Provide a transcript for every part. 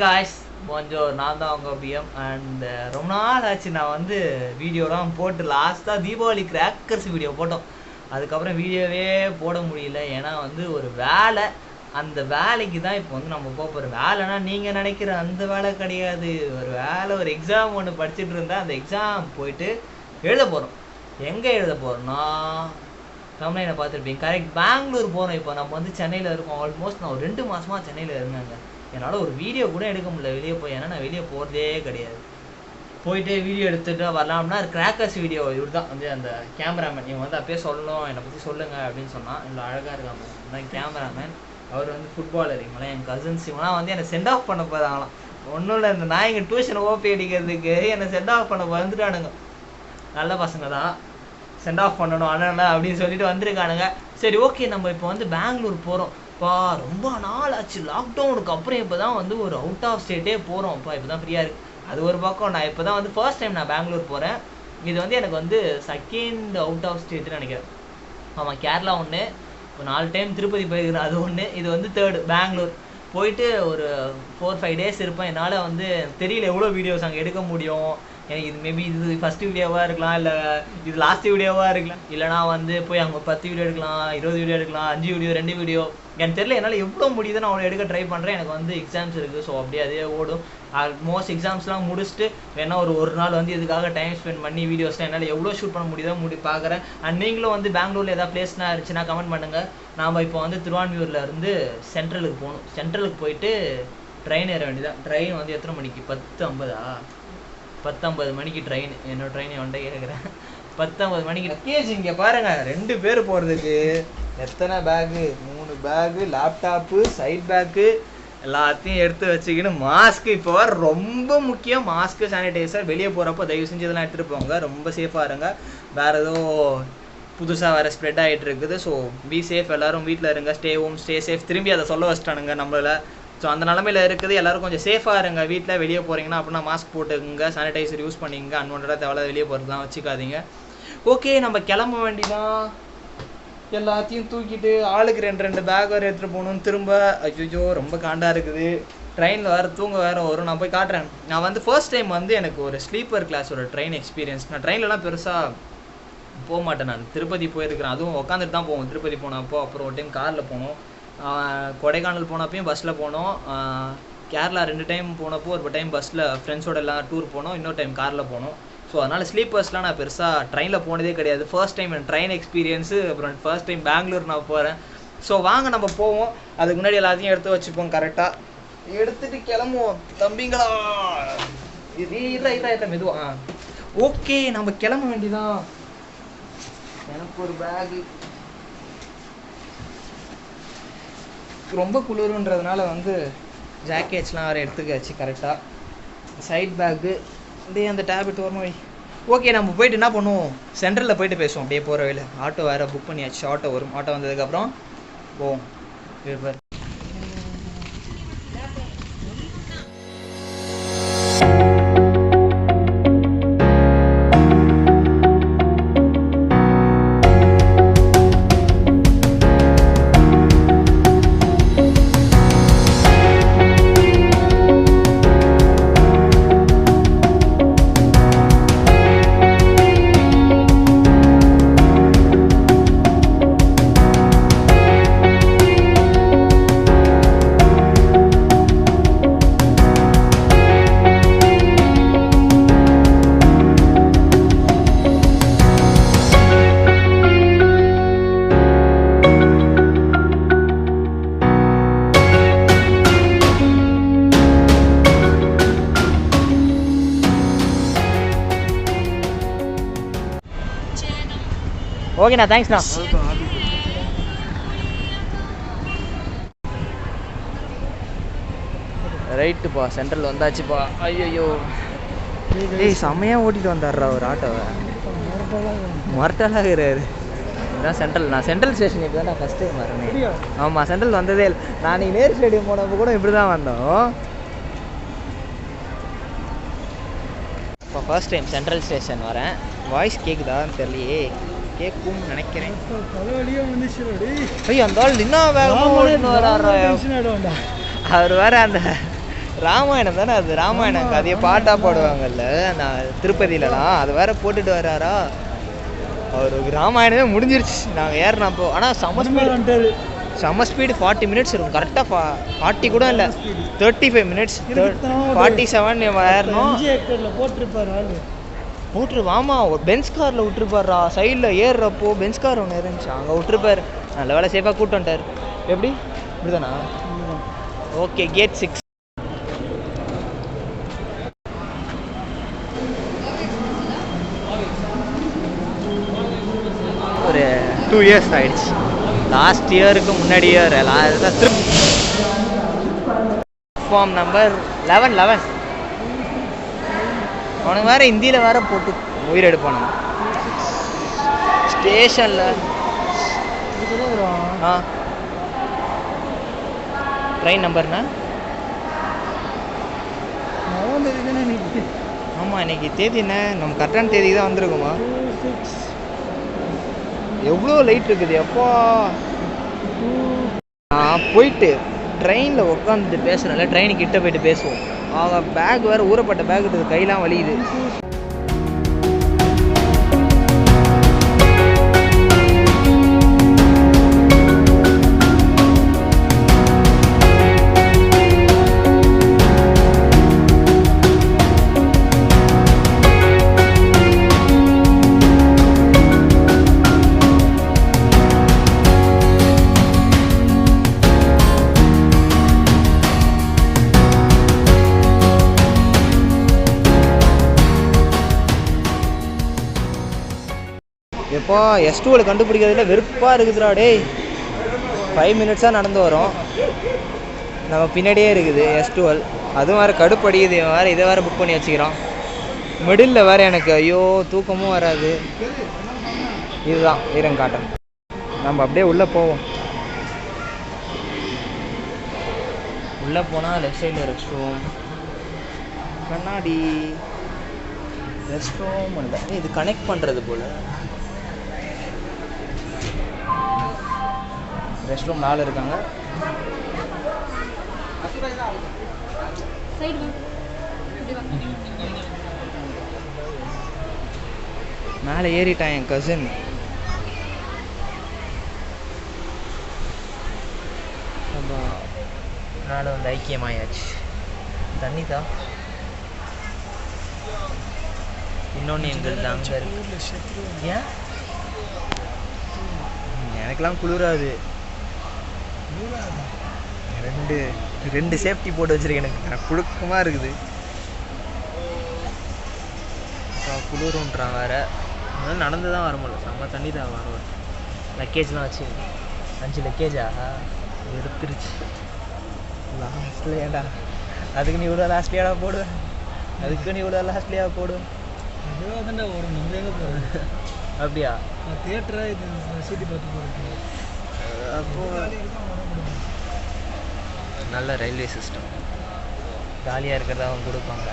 guys, bonjour. நான் தான் உங்க பிஎம் அண்ட் ரொம்ப நாள் ஆச்சு நான் வந்து வீடியோலாம் போட்டு லாஸ்ட்டாக தீபாவளி கிராக்கர்ஸ் வீடியோ போட்டோம். அதுக்கப்புறம் வீடியோவே போட முடியல. ஏன்னா வந்து ஒரு வேலை, அந்த வேலைக்கு தான் இப்போ வந்து நம்ம போக போகிறோம். வேலைன்னா நீங்கள் நினைக்கிற அந்த வேலை கிடையாது. ஒரு வேலை, ஒரு எக்ஸாம் ஒன்று படிச்சுட்டு இருந்தால் அந்த எக்ஸாம் போயிட்டு எழுத போகிறோம். எங்கே எழுத போகிறோம்னா தமிழ்நாடு பார்த்துருப்பீங்க, கரெக்ட் பெங்களூர் போகிறோம். இப்போ நம்ம வந்து சென்னையில் இருக்கோம். ஆல்மோஸ்ட் நான் ஒரு 2 மாதமாக சென்னையில் இருந்தேங்க. என்னால் ஒரு வீடியோ கூட எடுக்க முடியல வெளியே போய். ஏன்னா நான் வெளியே போகிறதே கிடையாது. போயிட்டு வீடியோ எடுத்துகிட்டு வரலாம்னா கிராக்கர்ஸ் வீடியோ இவர் தான் வந்து அந்த கேமராமேன். இவன் வந்து அப்பயே சொல்லணும், என்னை பற்றி சொல்லுங்கள் அப்படின்னு சொன்னான். இல்லை அழகாக இருக்காம தான் கேமராமேன். அவர் வந்து ஃபுட்பாலர். இவங்களாம் என் கசின்ஸ். இவங்களாம் வந்து என்னை சென்ட் ஆஃப் பண்ண போகிறாங்களாம். ஒன்றும் இல்லை, இந்த நான் எங்கள் டியூஷன் ஓபி அடிக்கிறதுக்கு என்னை சென்ட் ஆஃப் பண்ண வந்துட்டானுங்க. நல்ல பசங்க தான், சென்ட் ஆஃப் பண்ணணும் அண்ணா அப்படின்னு சொல்லிட்டு வந்திருக்கானுங்க. சரி, ஓகே, நம்ம இப்போ வந்து பெங்களூர் போகிறோம். ரொம்ப நாள் ஆச்சு லாக்டவுனுக்கு அப்புறம் இப்போ தான் வந்து ஒரு அவுட் ஆஃப் ஸ்டேட்டே போகிறோம்ப்பா. இப்போ தான் ஃப்ரீயாக இருக்குது. அது ஒரு பக்கம். நான் இப்போ தான் வந்து ஃபர்ஸ்ட் டைம் நான் பெங்களூர் போகிறேன். இது வந்து எனக்கு வந்து செகண்ட் அவுட் ஆஃப் ஸ்டேட்டுன்னு நினைக்கிறேன். ஆமாம், கேரளா ஒன்று, இப்போ 4 டைம் திருப்பதி போயிருக்கிறேன், அது ஒன்று. இது வந்து தேர்டு பெங்களூர். போயிட்டு ஒரு 4-5 டேஸ் இருப்பேன். என்னால் வந்து தெரியல எவ்வளோ வீடியோஸ் அங்கே எடுக்க முடியும். எனக்கு இது மேபி இது ஃபஸ்ட்டு வீடியோவாக இருக்கலாம், இல்லை இது லாஸ்ட் வீடியோவாக இருக்கலாம், இல்லைனா வந்து போய் அங்கே 10 வீடியோ எடுக்கலாம், 20 வீடியோ எடுக்கலாம், 5 வீடியோ, 2 வீடியோ. எனக்கு தெரியல. என்னால் எவ்வளோ முடியுதுன்னு அவ்வளோ எடுக்க ட்ரை பண்ணுறேன். எனக்கு வந்து எக்ஸாம்ஸ் இருக்குது. ஸோ அப்படியே அதே ஓடும். ஆல்மோஸ்ட் எக்ஸாம்ஸ்லாம் முடிச்சுட்டு வேணா ஒரு நாள் வந்து இதுக்காக டைம் ஸ்பெண்ட் பண்ணி வீடியோஸ்லாம் என்னால் எவ்வளோ ஷூட் பண்ண முடியுதோ பார்க்குறேன். அண்ட் நீங்களும் வந்து பெங்களூரில் ஏதாவது பிளேஸ்னா இருந்துச்சுன்னா கமெண்ட் பண்ணுங்கள். நாம் இப்போ வந்து திருவான்மியூரில் இருந்து சென்ட்ரலுக்கு போகணும். சென்ட்ரலுக்கு போயிட்டு ட்ரெயின் ஏற வேண்டியதான். ட்ரெயின் வந்து எத்தனை மணிக்கு? 10:50 மணிக்கு ட்ரெயின். என்னோட ட்ரெயின் வந்துட்டே கேட்குறேன். 10:50 மணிக்கு. லக்கேஜ் இங்கே பாருங்கள், 2 பேர் போகிறதுக்கு எத்தனை bag? 3 bag, laptop, side bag எல்லாத்தையும் எடுத்து வச்சுக்கின்னு மாஸ்க்கு இப்போ ரொம்ப முக்கியம். Mask, sanitizer. வெளியே போகிறப்போ தயவு செஞ்சு இதெல்லாம் எடுத்துகிட்டு போங்க. ரொம்ப சேஃபாக இருங்க. வேறு ஏதோ புதுசாக வேறு ஸ்ப்ரெட் ஆகிட்டு இருக்குது. So be safe. எல்லோரும் வீட்டில் இருங்க. Stay home, stay safe. திரும்பி அதை சொல்ல வச்சிட்டானுங்க நம்மள. ஸோ அந்த நிலமையில் இருக்குது. எல்லோரும் கொஞ்சம் சேஃபாக இருங்க. வீட்டில் வெளியே போகிறீங்கன்னா அப்படின்னா மாஸ்க் போட்டுக்குங்க, சானிடைசர் யூஸ் பண்ணிங்க. அன்வான்டாக தேவையில்ல வெளியே போகிறதுலாம் வச்சுக்காதீங்க. ஓகே, நம்ம கிளம்ப வேண்டிதான். எல்லாத்தையும் தூக்கிட்டு ஆளுக்கு 2 பேக் வேறு எடுத்துகிட்டு போகணும். திரும்ப ஐயோ ரொம்ப காண்டாக இருக்குது. ட்ரெயினில் வேறு தூங்க வேறு வரும். நான் போய் காட்டுறேன். நான் வந்து ஃபர்ஸ்ட் டைம் வந்து எனக்கு ஒரு ஸ்லீப்பர் கிளாஸ் ஒரு ட்ரெயின் எக்ஸ்பீரியன்ஸ். நான் ட்ரெயின்லலாம் பெருசாக போக மாட்டேன். நான் திருப்பதி போயிருக்கிறேன். அதுவும் உட்காந்துட்டு தான் போவோம். திருப்பதி போனப்போ, அப்புறம் ஒரு டைம் காரில் போனோம். கொடைக்கானல் போனப்பையும் பஸ்ஸில் போனோம். கேரளா 2 டைம் போனப்போ ஒரு டைம் பஸ்ஸில் ஃப்ரெண்ட்ஸோட எல்லாம் டூர் போனோம். இன்னொரு டைம் காரில் போனோம். ஸோ அதனால் ஸ்லீப்பர்ஸ்லாம் நான் பெருசாக ட்ரெயினில் போனதே கிடையாது. ஃபர்ஸ்ட் டைம் என் ட்ரெயின் எக்ஸ்பீரியன்ஸு. அப்புறம் ஃபர்ஸ்ட் டைம் பெங்களூர் நான் போகிறேன். ஸோ வாங்க நம்ம போவோம். அதுக்கு முன்னாடி எல்லாத்தையும் எடுத்து வச்சுப்போம். கரெக்டாக எடுத்துகிட்டு கிளம்புவோம் தம்பிங்களா. இது மெதுவா. ஓகே, நம்ம கிளம்ப வேண்டியதான். எனக்கு ஒரு பேகு. ரொம்ப குளிருன்றதுனால வந்து ஜாக்கெட்ஸ்லாம் வேறு எடுத்துக்காச்சு. கரெக்டாக சைட் பேக்கு அப்படியே அந்த டேப்லெட் வரணும். ஓகே, நம்ம போயிட்டு என்ன பண்ணுவோம், சென்ட்ரலில் போயிட்டு பேசுவோம். அப்படியே போகிற வழியில் ஆட்டோ வேறு புக் பண்ணியாச்சு. ஆட்டோ வரும். ஆட்டோ வந்ததுக்கப்புறம் போவோம். ஓகேண்ணா, தேங்க்ஸ்ண்ணா. ரைட்டுப்பா, சென்ட்ரல் வந்தாச்சுப்பா. ஐயோ, ஏய் செம்மையாக ஓட்டிகிட்டு வந்தார்றா ஒரு ஆட்டோவை. மரட்டலாகிறாரு. இதுதான் சென்ட்ரல். நான் சென்ட்ரல் ஸ்டேஷன் இப்படி தான் நான் ஃபஸ்ட் டைம் வரேன். ஆமாம், சென்ட்ரல் வந்ததே இல்லை. நான் நீங்கள் நேரு ஸ்டேடியம் போனப்போ கூட இப்படி தான் வந்தோம். இப்போ ஃபர்ஸ்ட் டைம் சென்ட்ரல் ஸ்டேஷன் வரேன். வாய்ஸ் கேட்குதான்னு தெரியலையே. கேட்கும் நினைக்கிறேன். ஐயோ, அந்த ஆள் என்ன வேகமாக ஓடின்னு வராரு. அவர் வேற அந்த ராமாயணம் தானே அது, ராமாயணம் கதையை பாட்டாக பாடுவாங்கல்ல நான் திருப்பதியிலலாம், அதை வேற போட்டுட்டு வர்றாரா. அவருக்கு ராமாயணமே முடிஞ்சிருச்சு நாங்கள் ஏறினப்போ. ஆனால் செம்ம ஸ்பீடு 40 மினிட்ஸ் இருக்கும் கரெக்டாக. 40 கூட இல்லை, 35 மினிட்ஸ், 47 ஏறணும். ஆமாம், ஒரு பென்ஸ் காரில் விட்டுருப்பாரா, சைடில் ஏறுறப்போ பென்ஸ் கார் ஒன்று இருந்துச்சு, அங்கே விட்டுருப்பார். நல்ல வேலை சேஃபாக கூப்பிட்டு வந்துட்டார். எப்படி இப்படிதானா? Okay, gate 6. ஒரு 2 இயர்ஸ் ஆயிடுச்சு. லாஸ்ட் இயருக்கு முன்னாடி இயர் ஃபார்ம் நம்பர் 11. அவனுக்கு வேறு ஹிந்தியில் வேறு போட்டு உயிர் எடுப்பானுங்க ஸ்டேஷனில். ட்ரெயின் நம்பர்னா? ஆமாம், இன்னைக்கு தேதி என்ன? நம்ம கரெக்டான தேதிக்கு தான் வந்திருக்கோமா? எவ்வளோ லைட் இருக்குது எப்போ. நான் போயிட்டு ட்ரெயினில் உட்காந்துட்டு பேசுகிறேன்ல, ட்ரெயினுக்கு கிட்ட போயிட்டு பேசுவோம். அவங்க பேக் வேறு ஊறப்பட்ட பேக் இருக்குது, கையெல்லாம் வலியுது. எப்போ S2 கண்டுபிடிக்கிறதுல வெறுப்பாக இருக்குதுடா டேய். 5 மினிட்ஸாக நடந்து வரோம், நம்ம பின்னாடியே இருக்குது S2. அதுவும் வேறு கடுப்படிக்குது. வேறு இதை வேறு புக் பண்ணி வச்சுக்கிறான். மிடில் வேறு எனக்கு ஐயோ தூக்கமும் வராது. இதுதான் ஈரங்காட்டன். நம்ம அப்படியே உள்ளே போவோம். உள்ளே போனால் லெஃப்ட் சைடில் ரெஸ்ட் ரூம், கண்ணாடி ரெஸ்ட் ரூம் இல்லை, இது கனெக்ட் பண்ணுறது போல். ரெஸ்ட் ரூம் 4 இருக்காங்க. மேலே ஏறிட்டான் என் கசின். மேலே வந்து ஐக்கியமாயாச்சு. தண்ணி தான். இன்னொன்று எங்கள் அங்கே இருக்கு. ஏன் எனக்கெல்லாம் குளிராது. ரெண்டு சேஃப்டி போட்டு வச்சிருக்கேன். எனக்கு புழுக்கமாக இருக்குது. குளிருன்றான் வேறு. அதனால நடந்து தான் வர முடியல. செம்ம தண்ணி தான் வரும். லக்கேஜ்லாம் வச்சு 5 லக்கேஜா எடுத்துருச்சு லாஸ்ட்டில். ஏண்டா அதுக்கு நீ இவ்வளோ லாஸ்ட்லியாடா போடுவேன்? அதுக்கு நீ இவ்வளோ லாஸ்ட்லியாக போடுவேன்? ஒரு நம்ம எங்கே போகிறேன் அப்படியா? தியேட்டரா இது சீட்டி பார்த்து போகிறேன். அப்போது நல்ல ரயில்வே சிஸ்டம், ஜாலியாக இருக்கிறதா அவங்க கொடுப்பாங்க.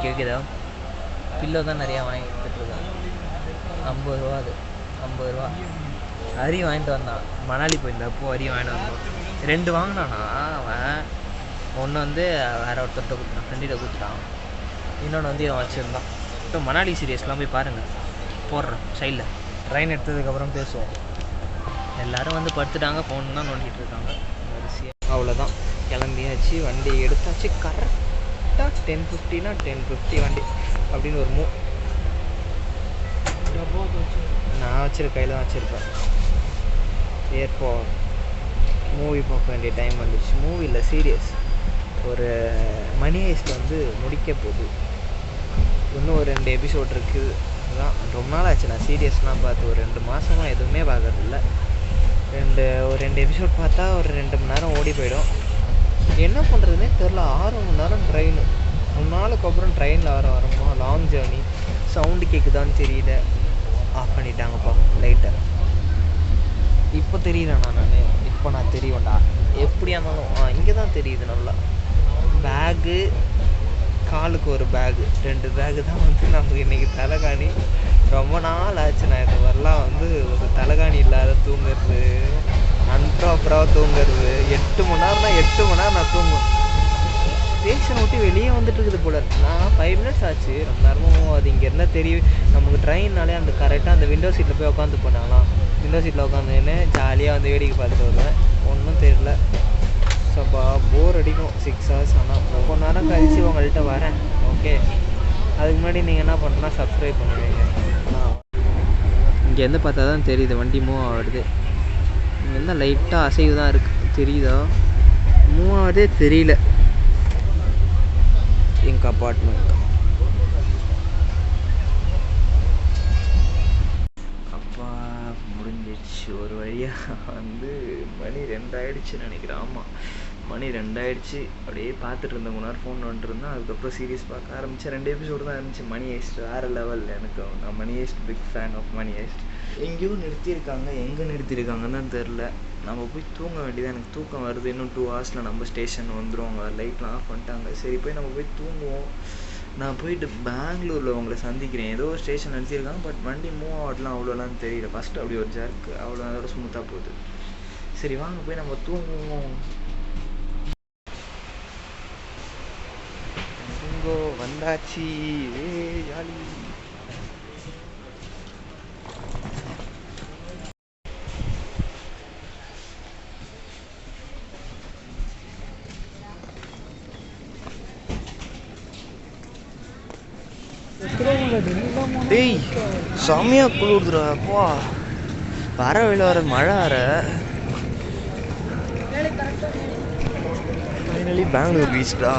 கேட்குதா? பில்லோ தான் நிறையா வாங்கி கொடுத்துட்ருக்காங்க. 50 ரூபா. அது 50 ரூபா. அரி வாங்கிட்டு வந்தான். மணாலி போயிருந்தப்போ அரி வாங்கிட்டு வந்தோம். 2 வாங்கினானா அவன். ஒன்று வந்து வேற ஒருத்தர்கிட்ட கொடுத்தான், ஃப்ரெண்டிட்ட கொடுத்துட்டான். இன்னொன்று வந்து இவன் வச்சுருந்தான். இப்போ மணாலி சீரியஸ்லாம் போய் பாருங்கள், போடுறேன் சைடில். ட்ரெயின் எடுத்ததுக்கப்புறம் பேசுவோம். எல்லோரும் வந்து படுத்துட்டாங்க, ஃபோன் தான் நோண்டிகிட்டு இருக்காங்க வரிசையாக. அவ்வளோதான், கிளம்பியாச்சு. வண்டி எடுத்தாச்சு. கரெக்டாக 10:50னா 10:50 வண்டி அப்படின்னு ஒரு நான் வச்சுருக்க கையில் தான் வச்சுருப்பேன். ஏர்போர்ட் மூவி பார்க்க வேண்டிய டைம் வந்துடுச்சு. மூவி இல்லை, சீரியஸ். ஒரு மணி ஹெய்ஸ்ட் வந்து முடிக்க போகுது. இன்னும் ஒரு 2 எபிசோட் இருக்குது. அதுதான் ரொம்ப நாள் ஆச்சு நான் சீரியஸ்லாம் பார்த்து. ஒரு 2 மாதமாக எதுவுமே பார்க்கறதில்ல. ஒரு 2 எபிசோட் பார்த்தா ஒரு 2 மணி நேரம் ஓடி போயிடும். என்ன பண்ணுறதுனே தெரில. 6 மணி நேரம் ட்ரெயின். 3 நாளுக்கு அப்புறம் ட்ரெயினில் வரமோ லாங் ஜேர்னி. சவுண்டு கேட்குதான்னு தெரியல. ஆஃப் பண்ணிட்டாங்கப்பா லைட்டை. இப்போ தெரியலண்ணா இப்போ நான் தெரியும்டா. எப்படியா இருந்தாலும் இங்கே தான் தெரியுது நல்லா. பேகு, காலுக்கு ஒரு பேகு, 2 பேகு தான் வந்து நமக்கு இன்றைக்கி தலைகாணி. ரொம்ப நாள் ஆச்சு நான் இது வரலாம் வந்து ஒரு தலைகாணி இல்லாத தூங்குறது. அன்ப்ராப்பராக தூங்குறது 8 மணி நேரம்னா 8 மணி நேரம் நான் தூங்குவேன். ஸ்டேஷனை விட்டு வெளியே வந்துட்டு இருக்குது போல. நான் 5 மினிட்ஸ் ஆச்சு, ரொம்ப நேரமும் அது இங்கே இருந்தால் தெரியும். நமக்கு ட்ரெயின்னாலே அந்த கரெக்டாக அந்த விண்டோ சீட்டில் போய் உட்காந்து போனாங்களாம். விண்டோ சீட்டில் உட்காந்துன்னு ஜாலியாக வந்து வேடிக்கை பார்த்துட்டு வருவேன். ஒன்றும் தெரியல. சப்பா போர் அடிக்கும் 6 ஹவர்ஸ். ஆனால் ரொம்ப நேரம் கழிச்சு உங்கள்கிட்ட வரேன். ஓகே, அதுக்கு முன்னாடி நீங்கள் என்ன பண்ணுறேன்னா சப்ஸ்கிரைப் பண்ணுவீங்க. இங்கேருந்து பார்த்தா தான் தெரியுது வண்டி மூவ் ஆகுது. இங்கேருந்து லைட்டாக அசைவு தான் இருக்குது, தெரியுதா? மூவ் ஆகுதே தெரியல. எங்கள் அப்பார்ட்மெண்ட் அப்பா முடிஞ்சிடுச்சு ஒரு வழியாக. வந்து மணி 2 ஆகிடுச்சின்னு நினைக்கிறேன். ஆமாம், மணி 2 ஆகிடுச்சு. அப்படியே பார்த்துட்டு இருந்தேன், 3 நேரம் ஃபோன் வந்துட்டுருந்தேன். அதுக்கப்புறம் சீரியஸ் பார்க்க ஆரம்பித்தேன். 2 எபிசோடு தான் இருந்துச்சு. மணி ஹெய்ஸ்ட் வேறு லெவல். எனக்கு நான் Money Heist big fan of Money Heist. எங்கேயோ நிறுத்தியிருக்காங்க, எங்கே நிறுத்தியிருக்காங்கன்னு தான் தெரில. நம்ம போய் தூங்க வேண்டியதான். எனக்கு தூக்கம் வருது. இன்னும் 2 ஹவர்ஸில் நம்ம ஸ்டேஷன் வந்துடுவாங்க. லைட்லாம் ஆஃப் பண்ணிட்டாங்க. சரி போய் நம்ம போய் தூங்குவோம். நான் போயிட்டு பெங்களூரில் உங்களை சந்திக்கிறேன். ஏதோ ஒரு ஸ்டேஷன் நிறுத்தியிருக்காங்க, பட் வண்டி மூவ் ஆகலாம் அவ்வளோலாம் தெரியல. ஃபஸ்ட்டு அப்படி ஒரு ஜர்க்கு, அவ்வளோ அதோட ஸ்மூத்தாக போகுது. சரி வாங்க போய் நம்ம தூங்குவோம். தூங்கோ வந்தாச்சு. ஜாலி. டேய் செம்மையா குளிர்துடா. அப்பா வர வெளில வர மழை வர. ஃபைனலி பெங்களூர் பீச்டா.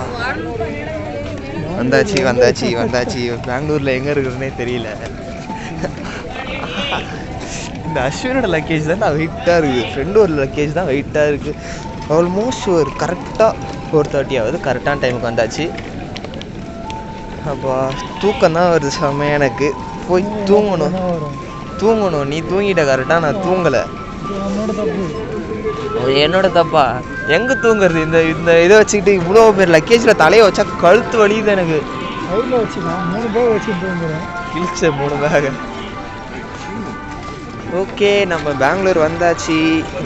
வந்தாச்சு வந்தாச்சு வந்தாச்சு. பெங்களூரில் எங்கே இருக்குதுன்னே தெரியல. இந்த அஸ்வினோட லக்கேஜ் தான் வெயிட்டாக இருக்குது. ஃப்ரெண்டோட லக்கேஜ் தான் வெயிட்டாக இருக்குது. ஆல்மோஸ்ட் ஒரு கரெக்டாக 4:30 ஆகுது. கரெக்டான டைமுக்கு வந்தாச்சு. அப்பா தூக்கம் தான் வருது செம்மையாக. எனக்கு போய் தூங்கணும் தூங்கணும். நீ தூங்கிட்ட கரெக்டாக, நான் தூங்கலை. என்னோட தப்பா? எங்கே தூங்குறது? இந்த இந்த இதை வச்சுக்கிட்டு இவ்வளோ பேர் லக்கேஜில் தலையை வச்சா கழுத்து வலியுது எனக்கு. 3 பேக் வச்சு தூங்குறேன். கிழிச்ச 3 பேக். ஓகே, நம்ம பெங்களூர் வந்தாச்சு.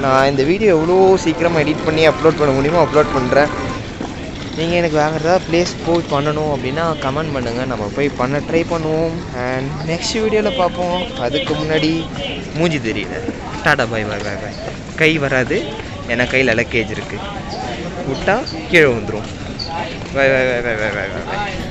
நான் இந்த வீடியோ எவ்வளோ சீக்கிரமாக எடிட் பண்ணி அப்லோட் பண்ண முடியுமோ அப்லோட் பண்ணுறேன். நீங்கள் எனக்கு வேறு ஏதாவது ப்ளேஸ் போய் பண்ணணும் அப்படின்னா கமெண்ட் பண்ணுங்கள், நம்ம போய் பண்ண ட்ரை பண்ணுவோம். அண்ட் நெக்ஸ்ட் வீடியோவில் பார்ப்போம். அதுக்கு முன்னாடி மூஞ்சி தெரியல. Tata bye bye bye bye. கை வராது, ஏன்னா கையில் லக்கேஜ் இருக்குது. விட்டா கீழே வந்துடும். Bye bye bye bye bye bye by.